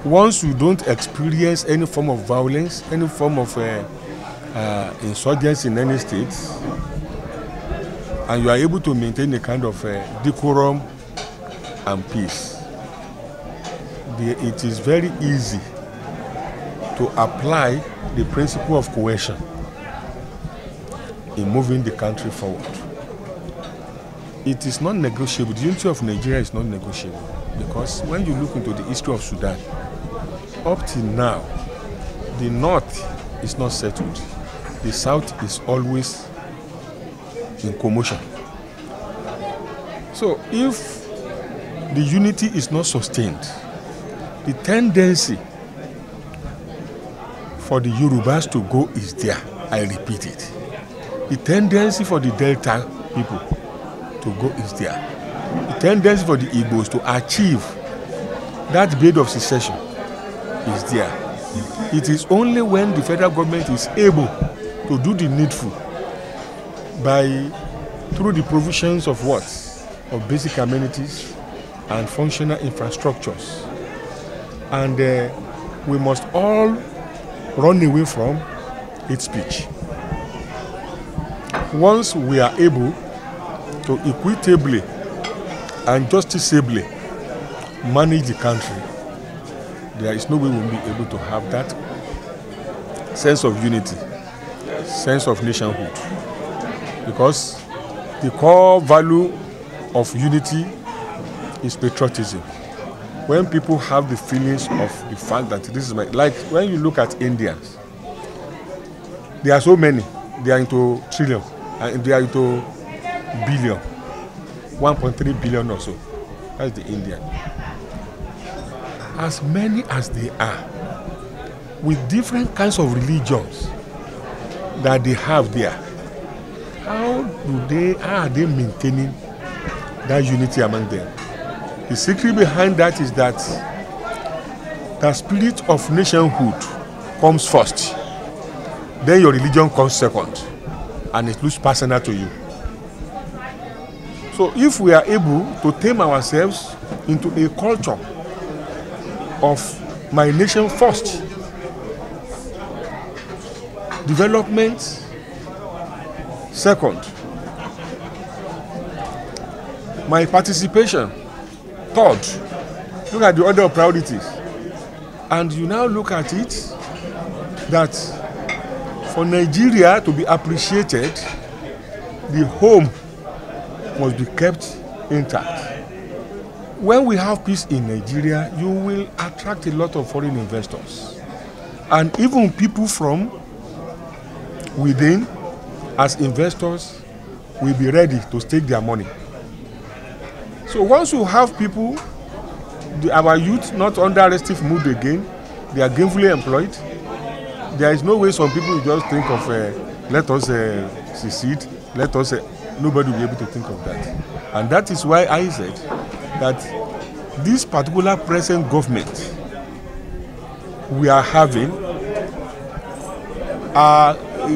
once you don't experience any form of violence, any form of insurgents in any state, and you are able to maintain a kind of decorum and peace, it is very easy to apply the principle of coercion in moving the country forward. It is not negotiable. The unity of Nigeria is not negotiable, because when you look into the history of Sudan, up till now, the north is not settled. The south is always in commotion. So if the unity is not sustained, the tendency for the Yorubas to go is there. I repeat it. The tendency for the Delta people to go is there. The tendency for the Igbos to achieve that bid of secession is there. It is only when the federal government is able to do the needful through the provisions of of basic amenities and functional infrastructures. And we must all run away from hate speech. Once we are able to equitably and justicably manage the country, there is no way we will be able to have that sense of unity, sense of nationhood. Because the core value of unity is patriotism. When people have the feelings of the fact that this is like when you look at Indians, there are so many, they are into trillion, and they are into billion, 1.3 billion or so. That's the Indian. As many as they are, with different kinds of religions that they have there, how are they maintaining that unity among them? The secret behind that is that the spirit of nationhood comes first, then your religion comes second, and it looks personal to you. So if we are able to tame ourselves into a culture of my nation first, development second, my participation third, look at the order of priorities, and you now look at it that for Nigeria to be appreciated, the home must be kept intact. When we have peace in Nigeria, you will attract a lot of foreign investors, and even people from within as investors will be ready to stake their money. So once you have people, our youth not under restive mood again, they are gainfully employed, there is no way some people will just think of let us secede, let us nobody will be able to think of that. And that is why I said that this particular present government we are having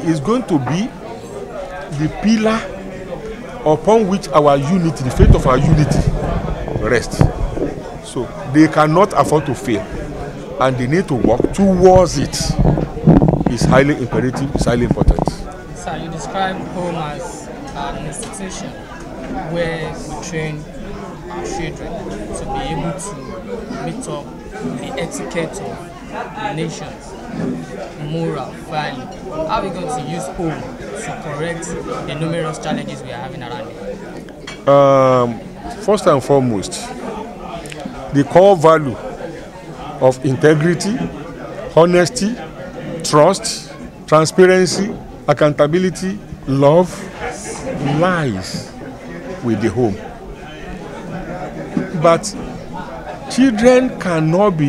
is going to be the pillar upon which our unity, the faith of our unity, rests. So they cannot afford to fail, and they need to work towards it. It's highly imperative, it's highly important. Sir, you describe home as an institution where we train our children to be able to meet up the etiquette of nations, moral value. How are we going to use home to correct the numerous challenges we are having around it? First and foremost, the core value of integrity, honesty, trust, transparency, accountability, love lies with the home. But children cannot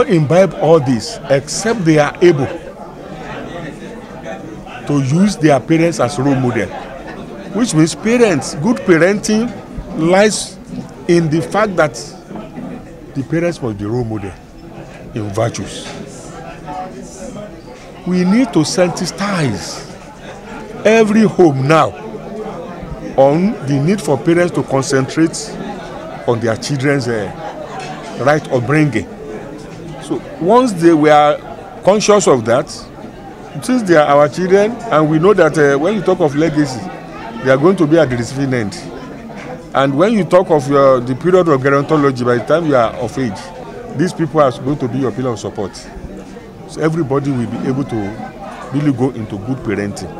imbibe all this except they are able to use their parents as role model, which means good parenting lies in the fact that the parents must be role model in virtues. We need to sensitize every home now on the need for parents to concentrate on their children's right upbringing So once they were conscious of that, since they are our children, and we know that when you talk of legacy, they are going to be at the receiving end. And when you talk of the period of gerontology, by the time you are of age, these people are going to be your pillar of support. So everybody will be able to really go into good parenting.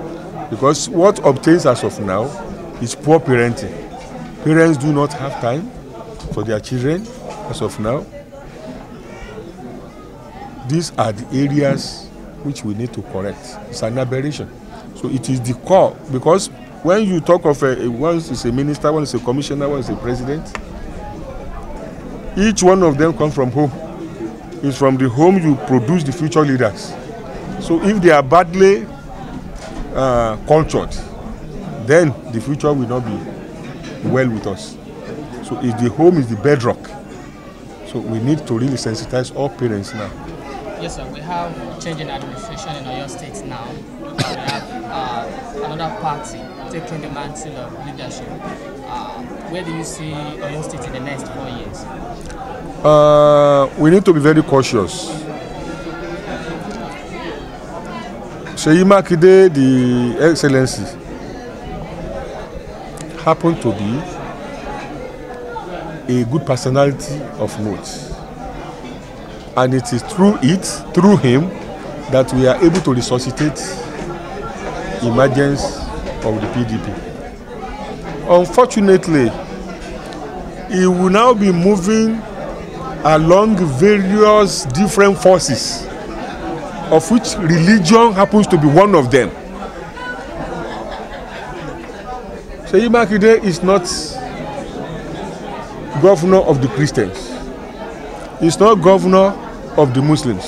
Because what obtains as of now is poor parenting. Parents do not have time for their children as of now. These are the areas which we need to correct. It's an aberration. So it is the core, because when you talk of one is a minister, one is a commissioner, one is a president, each one of them comes from home. It's from the home you produce the future leaders. So if they are badly cultured, then the future will not be well with us. So if the home is the bedrock, so we need to really sensitize all parents now. Yes, sir. We have change in administration in Oyo State now. We have another party taking the mantle of leadership. Where do you see Oyo State in the next 4 years? We need to be very cautious. Seyi Makinde, the Excellency, happened to be a good personality of note. And it is through him, that we are able to resuscitate emergence of the PDP. Unfortunately, he will now be moving along various different forces, of which religion happens to be one of them. Seyi Makinde is not governor of the Christians. He's not governor of the Muslims.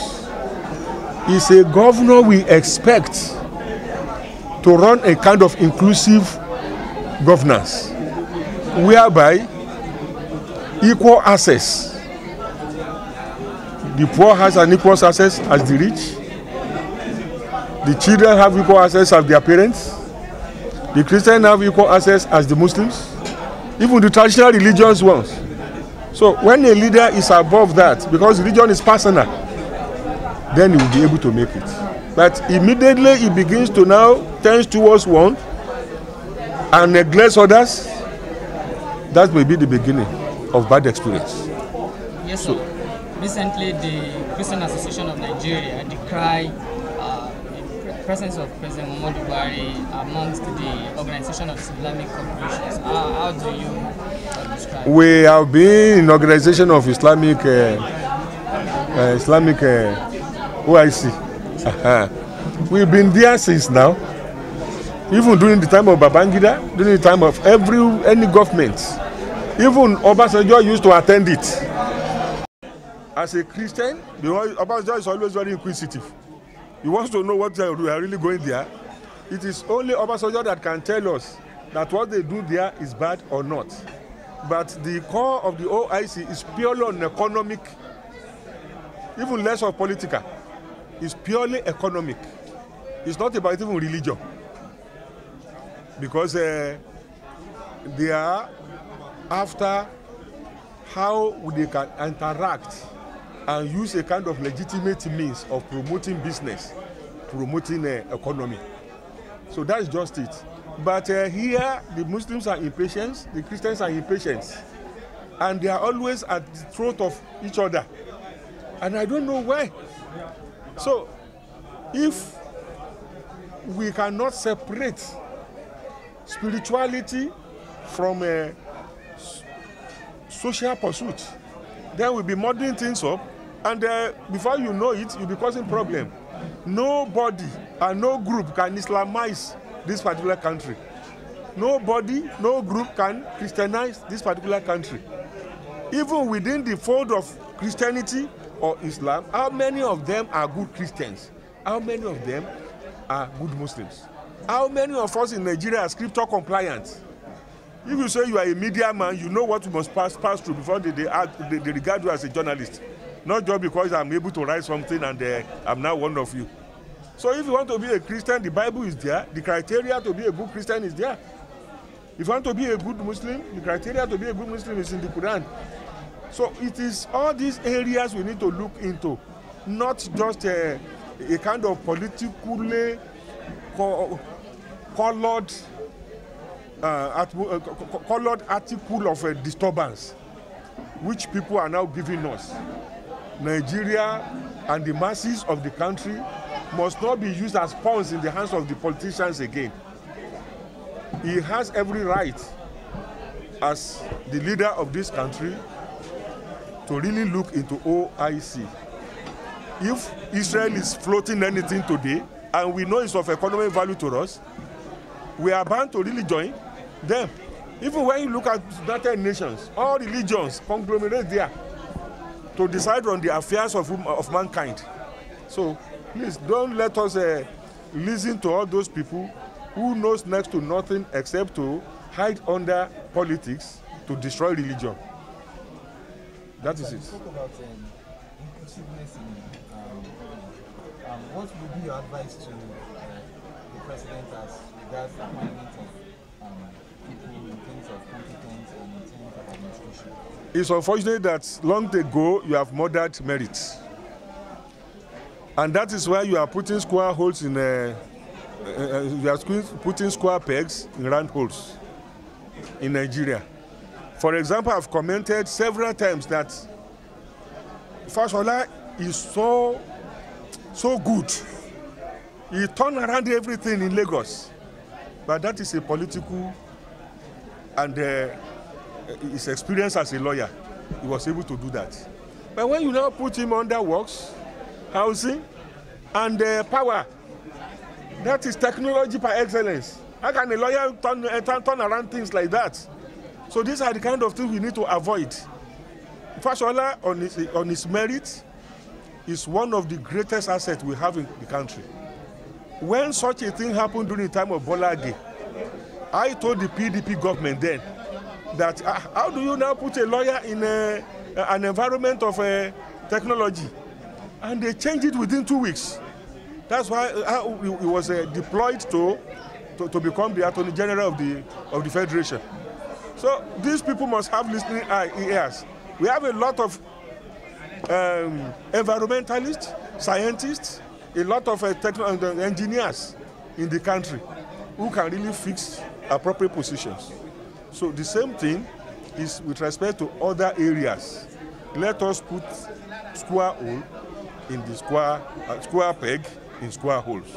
He's a governor we expect to run a kind of inclusive governance, whereby equal access. The poor has an equal access as the rich. The children have equal access as their parents. The Christians have equal access as the Muslims. Even the traditional religious ones. So when a leader is above that, because religion is personal, then he will be able to make it. But immediately he begins to now tend towards one and neglects others, that may be the beginning of bad experience. Yes, sir. Recently, the Christian Association of Nigeria decried the presence of President Muhammadu Buhari amongst the Organization of Islamic Corporations. How do you describe? We have been in Organization of Islamic OIC. We've been there since now. Even during the time of Babangida, during the time of any government. Even Obasanjo used to attend it. As a Christian, Obasanjo is always very inquisitive. He wants to know what we are really going there. It is only Obasanjo that can tell us that what they do there is bad or not. But the core of the OIC is purely on economic, even less of political. It's purely economic. It's not about even religion. Because they are after how they can interact and use a kind of legitimate means of promoting business, promoting economy. So that's just it. But here, the Muslims are impatient, the Christians are impatient. And they are always at the throat of each other. And I don't know why. So, if we cannot separate spirituality from social pursuit, then we'll be muddling things up, and before you know it, you'll be causing problem. Nobody and no group can Islamize this particular country. Nobody, no group can Christianize this particular country. Even within the fold of Christianity or Islam, how many of them are good Christians? How many of them are good Muslims? How many of us in Nigeria are scripture compliant? If you say you are a media man, you know what you must pass through before they regard you as a journalist. Not just because I'm able to write something and I'm now one of you. So if you want to be a Christian, the Bible is there. The criteria to be a good Christian is there. If you want to be a good Muslim, the criteria to be a good Muslim is in the Quran. So it is all these areas we need to look into, not just a kind of politically colored article of a disturbance, which people are now giving us. Nigeria and the masses of the country must not be used as pawns in the hands of the politicians again. He has every right, as the leader of this country, to really look into OIC. If Israel is floating anything today, and we know it's of economic value to us, we are bound to really join them. Even when you look at United Nations, all religions conglomerate there to decide on the affairs of mankind. So please don't let us listen to all those people who knows next to nothing except to hide under politics to destroy religion. That is it. Talk about inclusiveness in what would be your advice to the president as regards the appointment of people in terms of competence and in terms of administration? It's unfortunate that long ago you have murdered merit, and that is why you are putting square holes in you are putting square pegs in round holes in Nigeria. For example, I've commented several times that Fashola is so good. He turned around everything in Lagos, but that is a political and his experience as a lawyer. He was able to do that. But when you now put him under works, housing, and power, that is technology by excellence. How can a lawyer turn around things like that? So these are the kind of things we need to avoid. Fashola, on his merit, is one of the greatest assets we have in the country. When such a thing happened during the time of Bola Age, I told the PDP government then that how do you now put a lawyer in an environment of technology? And they changed it within 2 weeks. That's why he was deployed to become the Attorney General of the Federation. So these people must have listening ears. We have a lot of environmentalists, scientists, a lot of technical engineers in the country who can really fix appropriate positions. So the same thing is with respect to other areas. Let us put square hole in the square peg in square holes.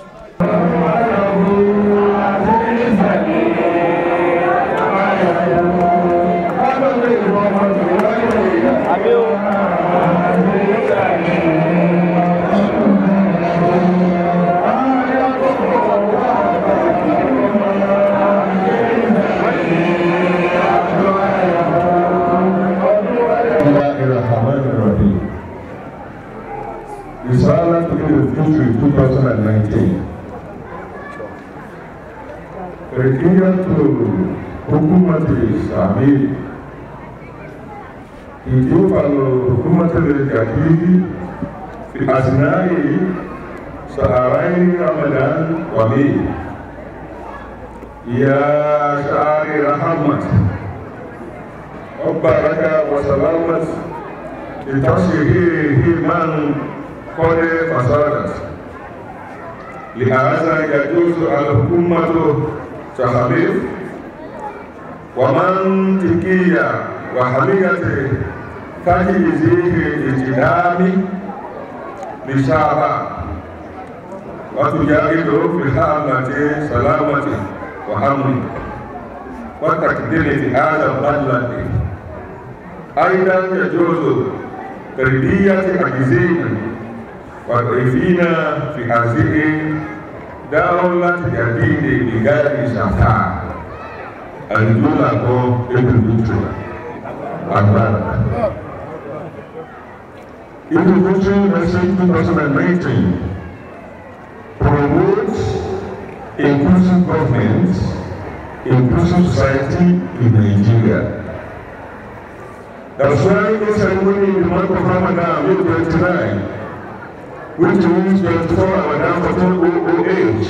Risala to the future in 2019. Rekia to hukumatis Amir. Itu kalau hukumatis jadi asnai sehari Ramadan wami. Ya sehari rahmat. Baraka wa salamat. Ditasyihi man قد فسادت لهذا يجوز الحكومة تخفيف ومنطقية وحمية تجهيزه اجتماع بشارة وتجاهد في حالة سلامة وأمن وتقدير في هذا المجلس. أيضا يجوز تربية أجزاء وضعيفين في هذه دولة جديدة بغير شفاء الجولة individual individual message 2019 promotes inclusive government, inclusive society in Nigeria. That's why the ceremony in the month of Ramadan, May 29, which means 24 Ramadan 1400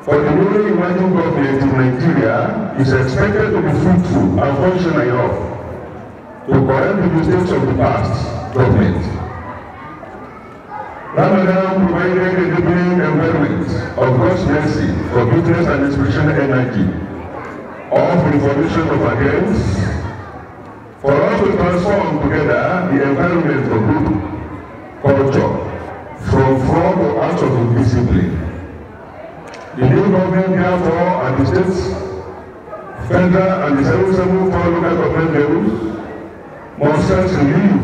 for the newly emerging government in Nigeria is expected to be fruitful and functional enough. to correct the mistakes of the past government. Ramadan provided a deepening environment of God's mercy for business and inspirational energy, of information of adherence, for us to transform together the environment of good culture from fraud to acts of indiscipline. The new government, therefore, at the states, federal and the 774 local government levels must sense relief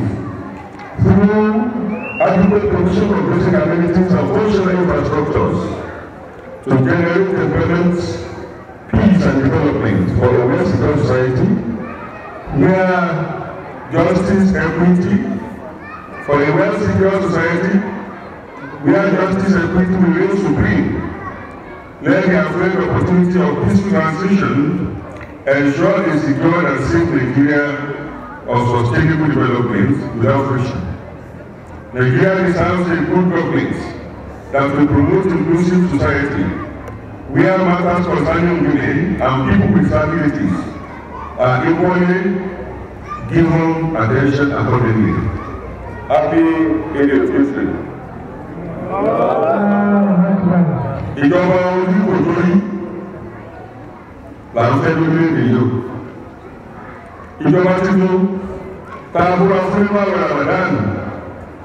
through adequate provision of basic amenities and functional infrastructures to generate employment, peace and development for a well-secured society where justice, equity, for a well-secured society where justice, equity will reign supreme. Let the affluent opportunity of peaceful transition ensure a secure and safe Nigeria of sustainable development without friction. Nigeria deserves a good government that will promote inclusive society, where matters concerning women and people with disabilities are equally given attention accordingly. Happy Eid al-Fitr. Ìjọba orí kò lórí là ń fẹ́ lórílẹ̀-èdè yìí o. Ìjọba títún tààbúrà fún ìwà Ramadan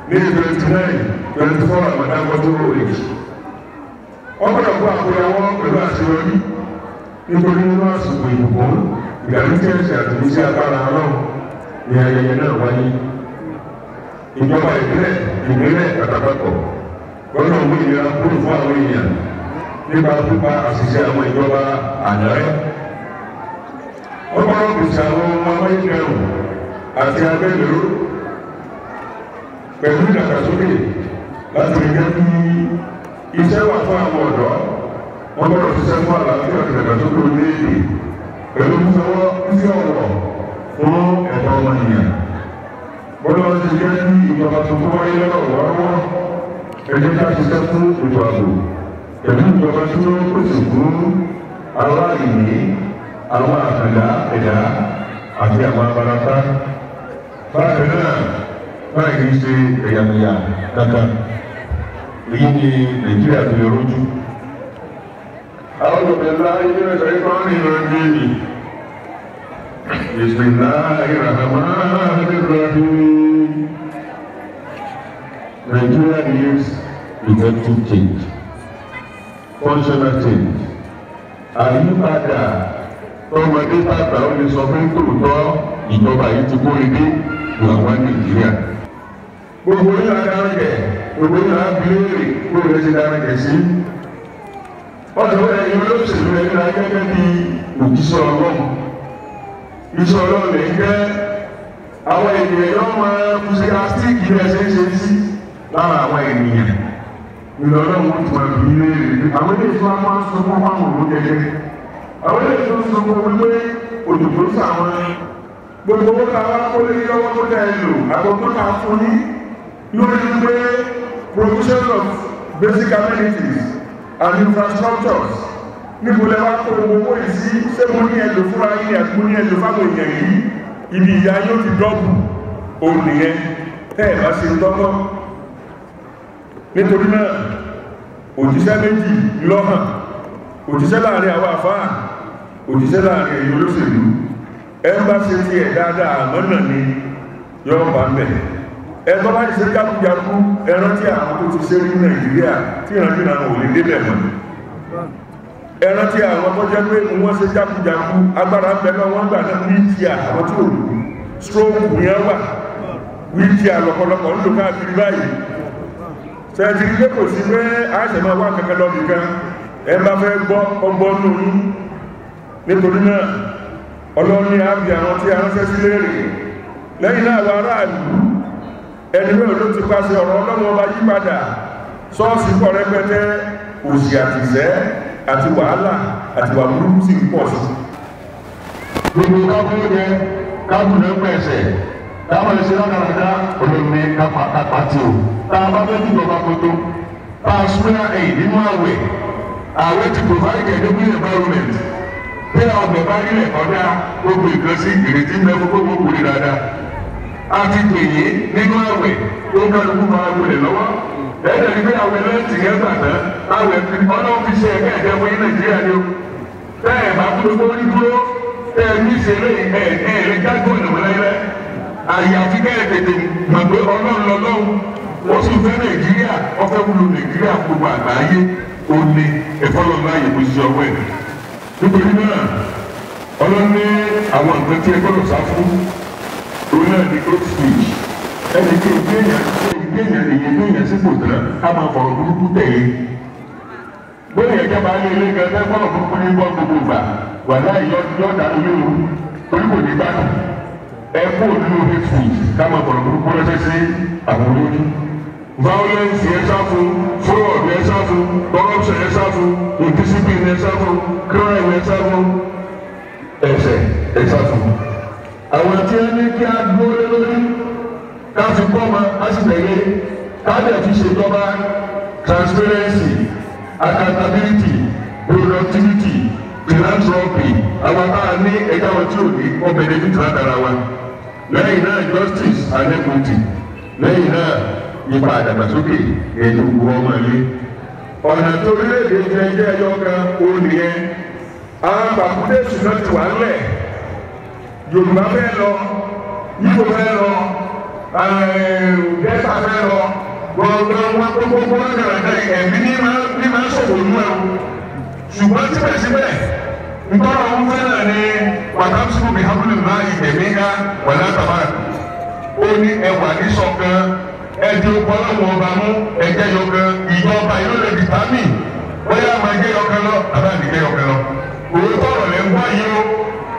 ní 29-24 Ramadan ọdún òní. Wọ́n gbọ́dọ̀ kó àkóyawọ́ pẹ̀lú àṣeyọrí nítorí nínú àsìkò ìbùkún ìdàlúkẹ́sì àti iṣẹ́ agbára ọlọ́run ní ayẹyẹ náà wáyé. Ìjọba ìpínlẹ̀ àtàpapọ̀ gbọ́dọ̀ mú ìlera kúrò fún àwọn èèyàn nípa pípa àṣìṣe àwọn ìjọba àdáyé. Wọ́n gbọ́dọ̀ pèsè àwọn ọmọ amáyédẹrùn àti abẹ́lérò pẹ̀lú ìdàgbàsókè láti rí jẹ́ kí iṣẹ́ wà fún àwọn ọ̀dọ́. Wọ́n gbọ́dọ̀ ṣiṣẹ́ fún àlàáfíà àti ìdàgbàsókè orílẹ̀-èdè pẹ̀lú fífẹ́ ọ̀rọ̀ fún ẹ̀tọ́ ọmọnìyàn. Gbọ́dọ̀ ti jẹ́ kí ìjọba tuntun wáyé lọ́wọ́lọ́wọ́. Ẹjẹ́ ká ṣiṣẹ́ fún ètò ààbò pẹ̀lú ìjọba tí ó pèsè fún aláìní, àwọn àkàndá ẹ̀dá àti àwọn abarapá. Bákan náà, báyìí ṣe ẹ̀yàmẹ̀yà kankan. Èyí ni Nàìjíríà tó yọrọ jù. Àwọn òbẹ̀lá ilé ẹ̀sẹ̀ ikọ́ ní ìrọ̀lẹ́ni. Bismillahirrahmanirrahim. Nigeria needs effective change, functional change. Àyípadà tọmọdé tàgbà ó lè sọ fún tòótọ́ ìjọba yìí ti kó edé làwọn Nàìjíríà. Gbogbo yìí adarẹ̀kẹ̀, gbogbo yìí abirèrè gbogbo yìí ti darẹ̀kẹ̀ sí. Ọ̀dọ̀ ẹ̀yin olóṣèlú ẹ̀yin la gẹ́gẹ́ bí òjíṣẹ́ Ọlọ́run. Iṣẹ́ Ọlọ́run lè jẹ́ àwọn ènìyàn yóò máa fúsikástíìkì bí ẹ ṣe ń ṣe sí lára àwọn ènìyàn ìlọ́lọ́wọ́ tí wọ́n bí léèrè àwọn ilé ìfún àwọn sọpọ̀ fáwọn òun jẹjẹ àwọn ilé ìfún sọpọ̀ wípé òdòdó sàwọn gbogbo owó tàwa kó lè lọ́wọ́ tó dẹ̀ lò àgbọ̀gbọ́ ta fún ní lórí wípé provision of basic amenities and infrastructures níbo lẹ wá kó owó yìí sí ṣé mo ní ẹlò fúnra yìí àti mo ní ẹlò fáwọn èèyàn yìí ibi ìyá yóò ti dọ́bù òun nìyẹn tẹ́ ẹ̀ bá ṣe tọ́tọ́. Nítorí náà òjíṣẹ́ méjì lọ́hàn, òjíṣẹ́ láàrin àwọn àfáà, òjíṣẹ́ láàrin èyí olóṣèlú. Ẹmbá ṣe ti ẹ̀ dáadáa àmọ́nà ni yọ́ bá mẹ́. Ẹgbọ́n bá ṣe jákújákú ẹran tí àwọn tó ti ṣe rí Nàìjíríà tí ìrànjú náà ò lè débẹ̀ mọ́. Ẹran tí àwọn tó jẹ́ pé wọ́n ṣe jákújákú agbára bẹ̀rẹ̀ wọ́n gbà náà wíìkíà àwọn tí ò lù stroke yẹn wà wíìkíà lọ́pọ̀lọpọ̀ ń lò káàkiri báyìí. Sẹ́ẹ̀tì ilé kò sí pé àìsàn máa wá kankan lọ́bì kan ẹ bá fẹ́ gbọ́ ọgbọ́n lóyún. Nítorí náà Ọlọ́run ní àbí àwọn tí a ránṣẹ́ sí léèrè lẹ́yìn náà wà aráàlú ẹni mẹ́rin ló ti pàṣẹ ọ̀rọ̀ Ọlọ́run ọba yí padà ṣọ́ọ̀ṣì pọ̀ rẹpẹtẹ òṣì àtìṣẹ́ àti wàhálà àti wà burúkú sí pọ̀ sí. Gbogbo káfíń yẹ káfíń pẹ̀sẹ̀ táwọn ẹ̀ṣẹ̀ lọ́dàdà olómi kápátí o. Tá a bá fẹ́ kí ìjọba kótó tá a súnmọ́ ẹ̀yìn nínú àwẹ̀ ti provide a good environment Bí àwọn ọ̀gbẹ̀ bá rí ẹ̀kọ́ dá gbogbo nǹkan sí ìrètí mẹ́fọ́ gbogbo kò rí dáadáa. A ti pèyé nínú àwẹ̀ tó ń kálukú máa wọlé lọ́wọ́. Ẹ̀ẹ́dẹ̀ ni bí àwọn ẹlẹ́tì yẹn gbà tán, àwẹ̀ ọlọ́run fi ṣe ẹ̀kẹ́ ẹ̀jẹ̀ fún yín Nàìjíríà ni ó. Bẹ́ẹ̀ bá gbogbo orí dúró, ní ìṣeré ẹ̀ẹ́rẹ́ jágbó ìnàmọ́lẹ́lẹ́. Àyàfi kẹ́ẹ̀ tètè mọ̀ pé ọlọ́run lọ́lọ́run. Ó sì fẹ́ Nàìjíríà, ó fẹ́ wúlò Nàìjíríà gbogbo àgbáyé. Ó ní ẹ̀fọ́lọ́lá yìí kò ṣiṣẹ́ ọwọ́ ẹ̀. Nítorí náà, ọlọ́run ní àwọn nǹkan tí ẹ gbọ́dọ̀ sá fún. Òun náà ní hate speech. Ẹni tí ìgbéyàn sípò tán, a máa fọ̀rọ̀ burúkú tẹ̀lé. Bóyá ẹ̀jẹ̀ bá lé ilé gan fẹ́ fọ̀rọ̀ burúkú ní bọ́ gbogbo gbà, wà láì yọ̀ọ̀dà olóoru, torí kò ní gbàdùn. Ẹ kó nínú hate speech, ká máa fọ̀rọ̀ burúkú rẹ́sẹ̀ sí àwọn olójú. Violence yẹn sá fún, fraud yẹn sá fún, corruption yẹn sá fún, indiscipline yẹn sá fún, crime yẹn sá fún, ẹ̀ṣẹ̀ yẹn sá fún. Àwọn tí wọ́n ní kí á dúró lórí ká fi kọ́ ọmọ àṣìṣẹ́yẹ ká dẹ̀ fi ṣèjọba transparency accountability productivity philanthropy àwọn tá a ní ẹ̀ka wọn tí ò ní wọ́n benefit látara wa. Lẹ́yìn náà justice and equity. Lẹ́yìn náà ipa àdàgbàsókè ètò ìwọ ọmọ ilé. Ọ̀nà tó orílẹ̀-èdè jẹ́ ẹyọ kan ó nìyẹn. Àwọn bàbúdé ṣùgbọ́n ti wà ńlẹ̀. Yorùbá fẹ́ lọ, Yíbò fẹ́ lọ, Delta fẹ́ lọ, gbogbo ọ̀gá ẹ̀mí ní máa ṣòfò nínú ẹ̀. Ṣùgbọ́n síbẹ̀síbẹ̀, ntọ́nà wọn fẹ́ náà ni wàtàkùsùkù bí hábùlù náà ìgbẹ̀mí ká wà látàbà. Ó ní ẹwà ní ṣọ̀kan, ẹ̀jẹ̀ ọ̀pọ̀lọpọ̀ ọba mú ẹ̀jẹ̀ yọkan, ìjọba yóò lè dìtámì. Bóyá máa jẹ́ yọkan lọ, àbá nìjẹ́ yọkan lọ. Òótọ́ ọ̀rọ̀ lẹ́ ń wá yìí o.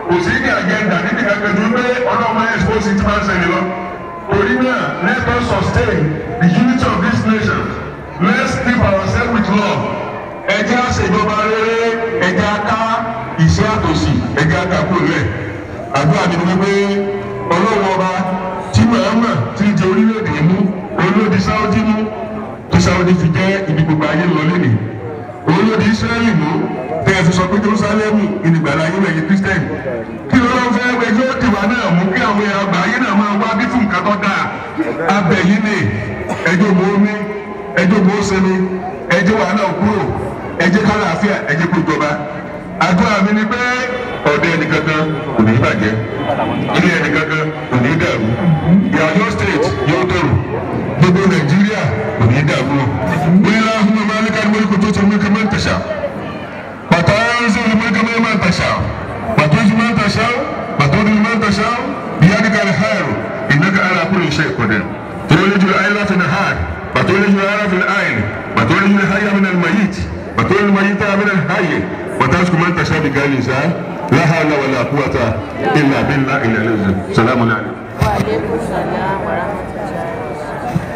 Kò sí ní agenda níbi kankan tó gbé ọlọ́mọ expose it máa ń ṣẹlẹ̀ lọ. Torí náà, let us sustain the unity of this nation. Let's keep ourselves with love. Ẹ jẹ́ àṣejọba rere, ẹ jẹ́ aká ìṣẹ́ àtòsí, ẹ jẹ́ aká kúrò lẹ̀. Àdúrà mi ni wípé ọlọ́wọ́ ọba tí Mahama ti di orílẹ̀-èdè mú, olódi Sáúdí mú, tí Sáúdí fi jẹ́ ibi gbogbo ayé lọ lónìí. Olódi Ísírẹ́lì mú, tẹ́ ẹ fi sọ pé Jerúsálẹ́mù ìdìgbàlá ayé lẹ́yìn Kírísítẹ́nì. Kí ló ń fẹ́ ẹgbẹ́ yóò dìwà náà mú kí àwọn àgbà ayé náà máa wá bí fún nǹkan tó dáa. Abẹ́yìn ni ẹjọ́ mọ́ omi, ẹjọ́ mọ́ sẹ́mi, ẹjọ́ wà náà kúrò, ẹjẹ́ kálàáfíà, ẹjẹ́ kó jọba. Àdúrà mi ni pé ọ̀dẹ ẹnìkankan kò ní bàjẹ́, ilé ẹnìkankan kò ní dàrú, Ọ̀yọ́ state yóò dẹrù, gbogbo Nàìjíríà kò ní dàrú. Wíńlá ahùnmọ̀ máa ní ká ní wọ́n kò tó ti mú kí máa ń tẹ̀sà. وتنزل الملك ممن تشاء وتعز من تشاء وتذل من تشاء بيدك الخير انك على كل شيء قدير تولج الليل في النهار وتولج النهار في الليل وتولج الحي من الميت وتولج الميت من الحي وترزق من تشاء بغير حساب لا حول ولا قوة الا بالله العلي السلام عليكم. وعليكم السلام ورحمة الله.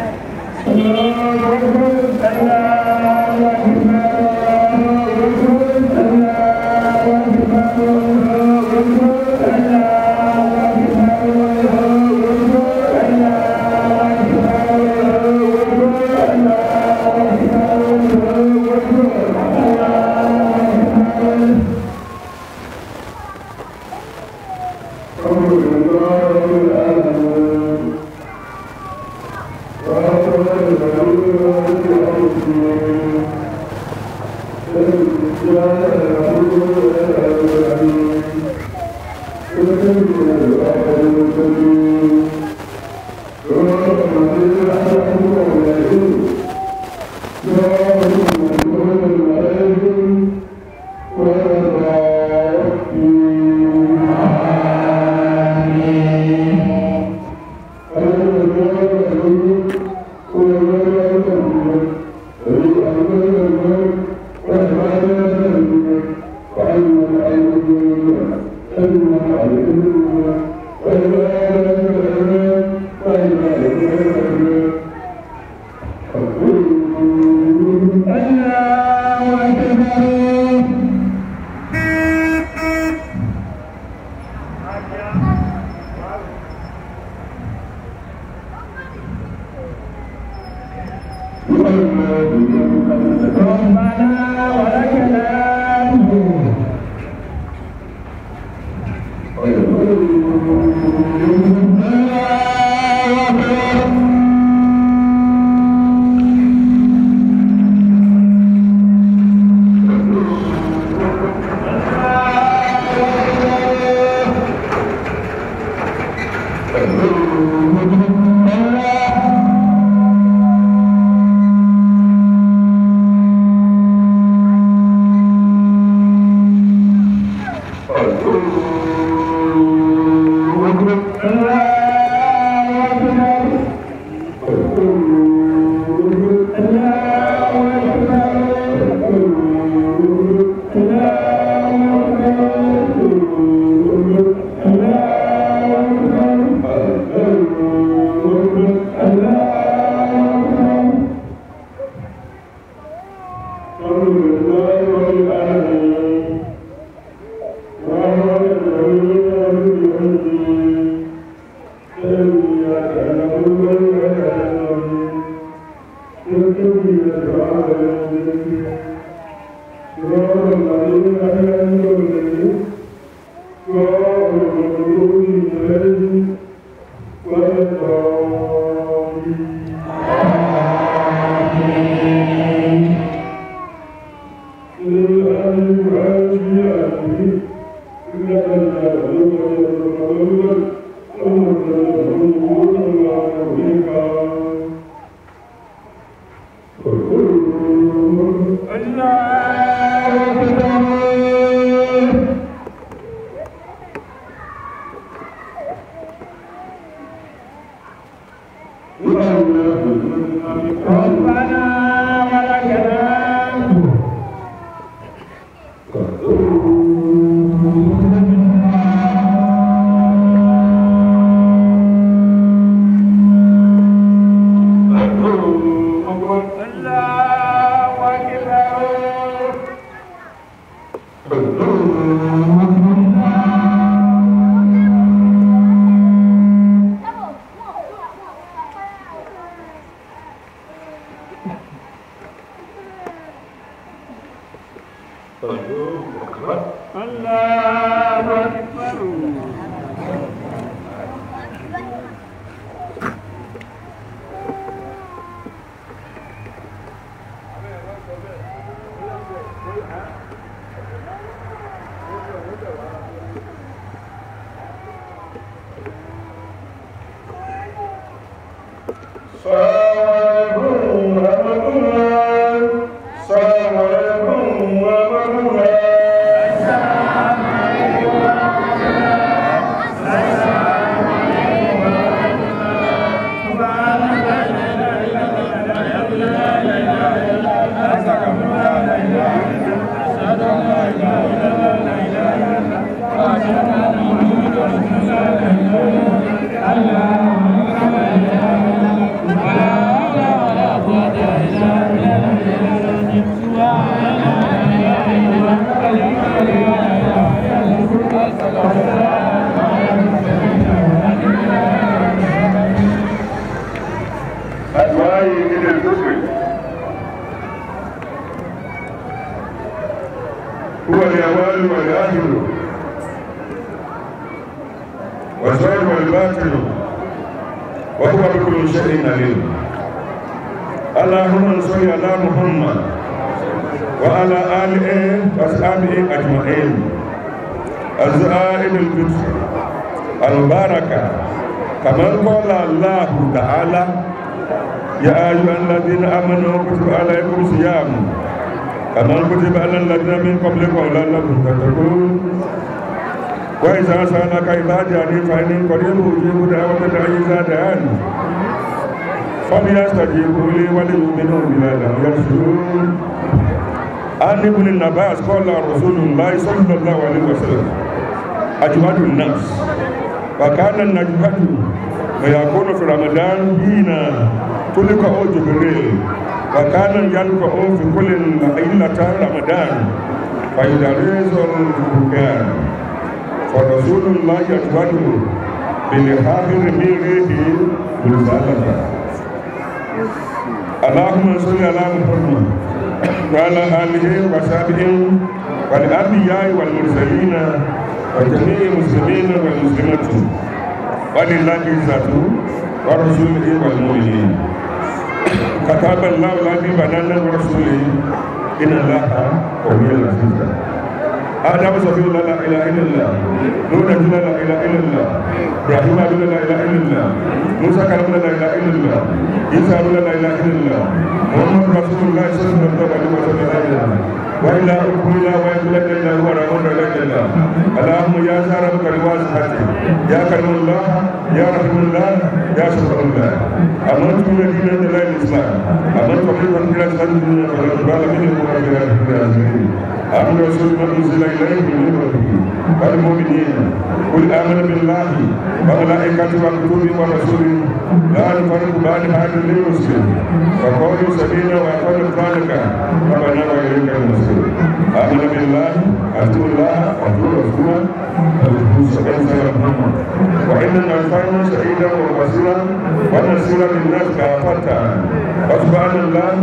هو الأول والآخر والظاهر والباطن وهو بكل شيء عليم. اللهم صل على محمد وعلى آله وأصحابه أجمعين. الزائد القدس البركة كما قال الله تعالى يا أيها الذين آمنوا كتب عليكم صيام كما كتب على الذين من قبلكم لعلكم تتقون. وإذا سألك عبادي عني فإني قريب أجيب دعوة الداعي إذا دعاني فليستجيبوا لي وليؤمنوا بي لعلهم يرشدون. عن ابن النباس قال رسول الله صلى الله عليه وسلم أجود الناس وكان النجمة ويكون في رمضان حين تلقى جبريل وكان يلقى في كل ليلة رمضان فيدرس القرآن فرسول الله يجود بالحافظ من ريحه بالزلمة. اللهم صل على محمد وعلى آله وصحبه والأنبياء والمرسلين وجميع المسلمين والمسلمات ولله العزة ورسوله والمؤمنين. كتب الله الذي بنانا ورسوله إن الله قوي عزيز. آدم صفي لا إله إلا الله، نوح لا إله إلا الله، إبراهيم لا إله إلا الله، موسى كلم لا إله إلا الله، عيسى لا إله إلا الله، محمد رسول الله صلى الله عليه وسلم. وإلى أكمل وإلى إلا هو رحمن إلا الله. اللهم يا سارة الواسعة يا كريم الله يا رحم الله يا شكر الله. أمنت من دين الله الإسلام أمنت بمن بلا سنة ولا من المؤمنين. آمن رسول من أنزل إليه من ربه والمؤمنين قل آمن بالله وملائكته وكتبه ورسوله لا نفرق بين أحد من المسلمين وقالوا سبيلا وأقاموا ذلك ربنا وإليك المصير. آمن بالله أتوا الله أتوا رسوله وإننا أرسلنا شهيدا وبشيرا ونذيرا للناس كافة وسبحان الله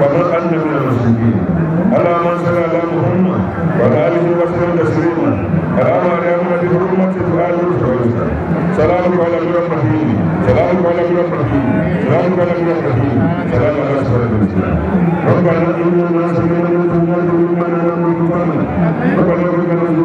وما أنت من المشركين. اللهم صل على محمد محمد وعلى آله وسلم تسليما اللهم علينا بحرمة سؤال الرسول سلامك على ابن الرحيم سلامك على ابن الرحيم سلامك على ابن الرحيم سلام على رسول الله ربنا إننا سمعنا ربنا ربنا ربنا